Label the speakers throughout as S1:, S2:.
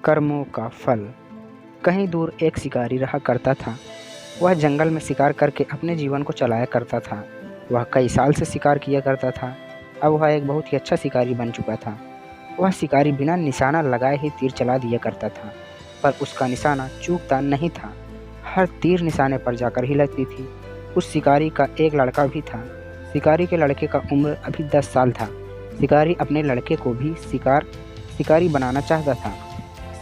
S1: कर्मों का फल। कहीं दूर एक शिकारी रहा करता था। वह जंगल में शिकार करके अपने जीवन को चलाया करता था। वह कई साल से शिकार किया करता था। अब वह एक बहुत ही अच्छा शिकारी बन चुका था। वह शिकारी बिना निशाना लगाए ही तीर चला दिया करता था, पर उसका निशाना चूकता नहीं था। हर तीर निशाने पर जाकर ही लगती थी। उस शिकारी का एक लड़का भी था। शिकारी के लड़के का उम्र अभी 10 साल था। शिकारी अपने लड़के को भी शिकारी बनाना चाहता था।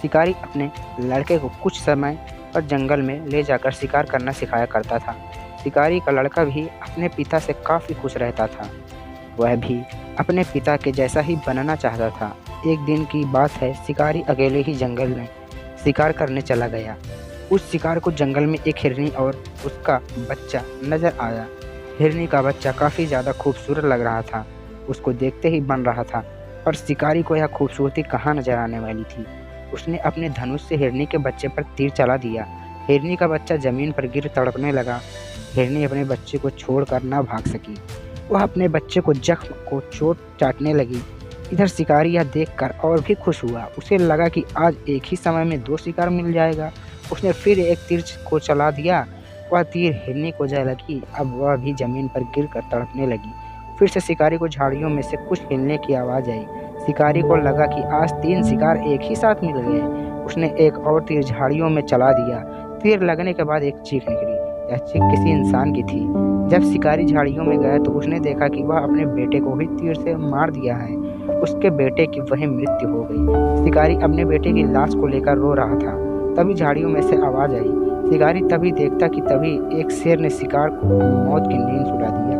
S1: शिकारी अपने लड़के को कुछ समय पर जंगल में ले जाकर शिकार करना सिखाया करता था। शिकारी का लड़का भी अपने पिता से काफ़ी खुश रहता था। वह भी अपने पिता के जैसा ही बनना चाहता था। एक दिन की बात है, शिकारी अकेले ही जंगल में शिकार करने चला गया। उस शिकार को जंगल में एक हिरनी और उसका बच्चा नजर आया। हिरनी का बच्चा काफ़ी ज़्यादा खूबसूरत लग रहा था। उसको देखते ही बन रहा था, पर शिकारी को यह खूबसूरती कहाँ नजर आने वाली थी। उसने अपने धनुष से हिरनी के बच्चे पर तीर चला दिया। हिरनी का बच्चा जमीन पर गिर तड़पने लगा। हिरनी अपने बच्चे को छोड़कर ना भाग सकी। वह अपने बच्चे को जख्म को चोट चाटने लगी। इधर शिकारी यह देखकर और भी खुश हुआ। उसे लगा कि आज एक ही समय में 2 शिकार मिल जाएगा। उसने फिर एक तीर को चला दिया। वह तीर हिरनी को जा लगी। अब वह भी जमीन पर गिरकर तड़पने लगी। फिर से शिकारी को झाड़ियों में से कुछ हिलने की आवाज़ आई। शिकारी को लगा कि आज 3 शिकार एक ही साथ मिल गए। उसने एक और तीर झाड़ियों में चला दिया। तीर लगने के बाद एक चीख निकली। यह चीख किसी इंसान की थी। जब शिकारी झाड़ियों में गया तो उसने देखा कि वह अपने बेटे को ही तीर से मार दिया है। उसके बेटे की वहीं मृत्यु हो गई। शिकारी अपने बेटे की लाश को लेकर रो रहा था। तभी झाड़ियों में से आवाज़ आई। शिकारी तभी देखता कि तभी एक शेर ने शिकार को मौत की नींद सुला दिया।